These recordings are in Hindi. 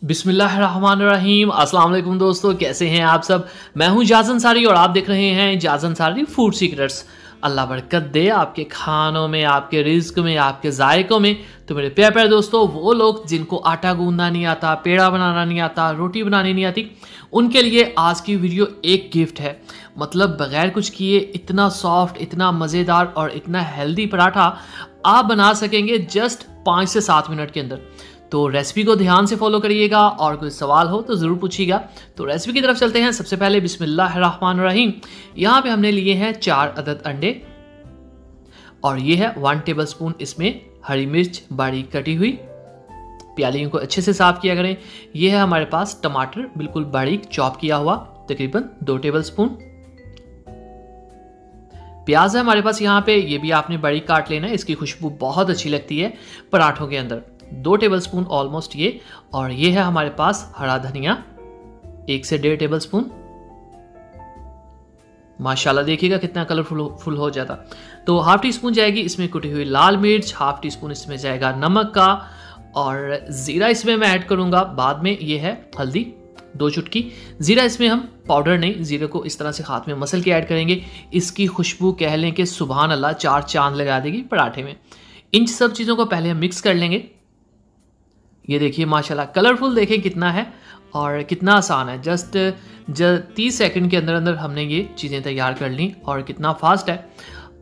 बिस्मिल्लाहिर्रहमानिर्रहीम। अस्सलाम वालेकुम दोस्तों, कैसे हैं आप सब। मैं हूं जाज़ अंसारी और आप देख रहे हैं जाज़ अंसारी फूड सीक्रेट्स। अल्लाह बरकत दे आपके खानों में, आपके रिज्क में, आपके जायकों में। तो मेरे प्यारे प्यारे दोस्तों, वो लोग जिनको आटा गूंदना नहीं आता, पेड़ा बनाना नहीं आता, रोटी बनानी नहीं आती, उनके लिए आज की वीडियो एक गिफ्ट है। मतलब बगैर कुछ किए इतना सॉफ्ट, इतना मज़ेदार और इतना हेल्दी पराठा आप बना सकेंगे जस्ट 5 से 7 मिनट के अंदर। तो रेसिपी को ध्यान से फॉलो करिएगा और कोई सवाल हो तो ज़रूर पूछिएगा। तो रेसिपी की तरफ चलते हैं। सबसे पहले बिस्मिल्लाहिर्रहमानिर्रहीम। यहाँ पे हमने लिए हैं 4 अदद अंडे और ये है 1 टेबलस्पून इसमें हरी मिर्च बारीक कटी हुई। प्यालियों को अच्छे से साफ किया करें। ये है हमारे पास टमाटर बिल्कुल बारीक चॉप किया हुआ तकरीबन 2 टेबलस्पून। प्याज है हमारे पास यहाँ पे, ये भी आपने बारीक काट लेना है, इसकी खुशबू बहुत अच्छी लगती है पराठों के अंदर। 2 टेबलस्पून ऑलमोस्ट ये। और ये है हमारे पास हरा धनिया 1 से 1.5 टेबलस्पून। माशाल्लाह देखिएगा कितना कलरफुल हो जाता। तो हाफ टी स्पून जाएगी इसमें कुटी हुई लाल मिर्च, हाफ टी स्पून इसमें जाएगा नमक का, और ज़ीरा इसमें मैं ऐड करूंगा बाद में। ये है हल्दी 2 चुटकी। ज़ीरा इसमें हम पाउडर नहीं, ज़ीरे को इस तरह से हाथ में मसल के ऐड करेंगे। इसकी खुशबू कह लें कि सुभान अल्लाह 4 चांद लगा देगी पराठे में। इन सब चीज़ों को पहले हम मिक्स कर लेंगे। ये देखिए माशाल्लाह कलरफुल देखें कितना है और कितना आसान है। जस्ट 30 सेकंड के अंदर अंदर हमने ये चीज़ें तैयार कर ली और कितना फास्ट है।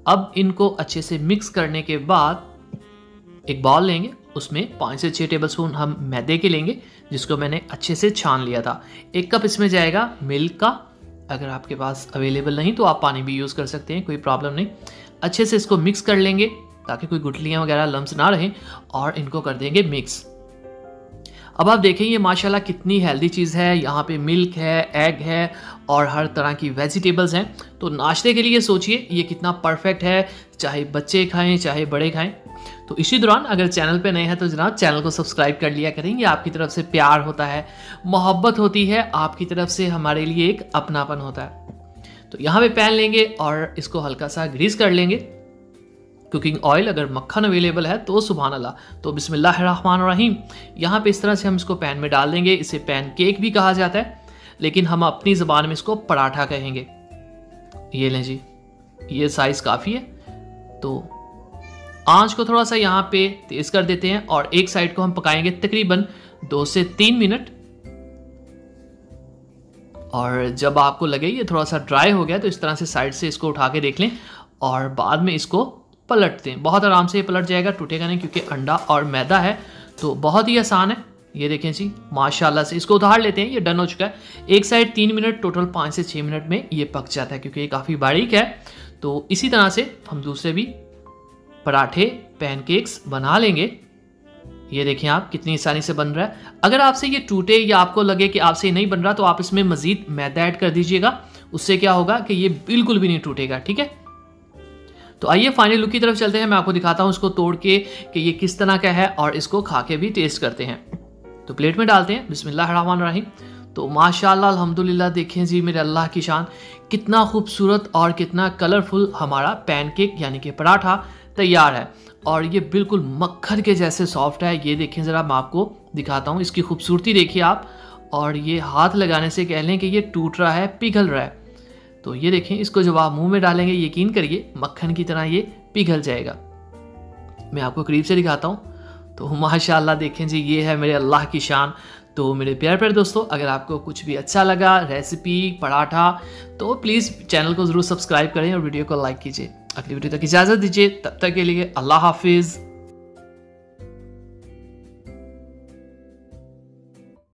अब इनको अच्छे से मिक्स करने के बाद एक बाउल लेंगे, उसमें 5 से 6 टेबलस्पून हम मैदे के लेंगे जिसको मैंने अच्छे से छान लिया था। 1 कप इसमें जाएगा मिल्क का। अगर आपके पास अवेलेबल नहीं तो आप पानी भी यूज़ कर सकते हैं, कोई प्रॉब्लम नहीं। अच्छे से इसको मिक्स कर लेंगे ताकि कोई गुठलियाँ वगैरह लम्स ना रहें, और इनको कर देंगे मिक्स। अब आप देखें ये माशाल्लाह कितनी हेल्दी चीज़ है। यहाँ पे मिल्क है, एग है और हर तरह की वेजिटेबल्स हैं। तो नाश्ते के लिए सोचिए ये कितना परफेक्ट है, चाहे बच्चे खाएं चाहे बड़े खाएं। तो इसी दौरान अगर चैनल पे नए हैं तो जनाब चैनल को सब्सक्राइब कर लिया करें। ये आपकी तरफ से प्यार होता है, मोहब्बत होती है, आपकी तरफ से हमारे लिए एक अपनापन होता है। तो यहाँ पे पैन लेंगे और इसको हल्का सा ग्रीस कर लेंगे। कुकिंग ऑयल, अगर मक्खन अवेलेबल है तो सुभान अल्लाह। तो बिस्मिल्लाहिर्रहमानिर्रहीम। यहाँ पे इस तरह से हम इसको पैन में डाल देंगे। इसे पैन केक भी कहा जाता है, लेकिन हम अपनी ज़बान में इसको पराठा कहेंगे। ये लें जी, ये साइज़ काफ़ी है। तो आंच को थोड़ा सा यहाँ पे तेज़ कर देते हैं और एक साइड को हम पकाएंगे तकरीबन 2 से 3 मिनट। और जब आपको लगे ये थोड़ा सा ड्राई हो गया तो इस तरह से साइड से इसको उठा के देख लें और बाद में इसको पलटते हैं। बहुत आराम से ये पलट जाएगा, टूटेगा नहीं, क्योंकि अंडा और मैदा है। तो बहुत ही आसान है। ये देखें जी माशाल्लाह से। इसको उतार लेते हैं, ये डन हो चुका है। एक साइड 3 मिनट, टोटल 5 से 6 मिनट में ये पक जाता है क्योंकि ये काफ़ी बारीक है। तो इसी तरह से हम दूसरे भी पराठे, पैनकेक्स बना लेंगे। ये देखें आप कितनी आसानी से बन रहा है। अगर आपसे ये टूटे या आपको लगे कि आपसे ये नहीं बन रहा तो आप इसमें मज़ीद मैदा ऐड कर दीजिएगा। उससे क्या होगा कि ये बिल्कुल भी नहीं टूटेगा। ठीक है, तो आइए फाइनल लुक की तरफ चलते हैं। मैं आपको दिखाता हूँ इसको तोड़ के कि ये किस तरह का है और इसको खा के भी टेस्ट करते हैं। तो प्लेट में डालते हैं। बिस्मिल्लाहिर्रहमानिर्रहीम। तो माशाल्लाह अल्हम्दुलिल्लाह देखें जी मेरे अल्लाह की शान, कितना खूबसूरत और कितना कलरफुल हमारा पैनकेक यानी कि पराठा तैयार है। और ये बिल्कुल मक्खन के जैसे सॉफ्ट है। ये देखें ज़रा, मैं आपको दिखाता हूँ इसकी खूबसूरती देखिए आप। और ये हाथ लगाने से कह लें कि ये टूट रहा है, पिघल रहा है। तो ये देखें, इसको जब आप मुंह में डालेंगे यकीन करिए मक्खन की तरह ये पिघल जाएगा। मैं आपको करीब से दिखाता हूँ। तो माशाल्लाह देखें जी, ये है मेरे अल्लाह की शान। तो मेरे प्यारे प्यारे दोस्तों, अगर आपको कुछ भी अच्छा लगा, रेसिपी, पराठा, तो प्लीज़ चैनल को ज़रूर सब्सक्राइब करें और वीडियो को लाइक कीजिए। अगली वीडियो तक इजाज़त दीजिए, तब तक के लिए अल्लाह हाफिज़।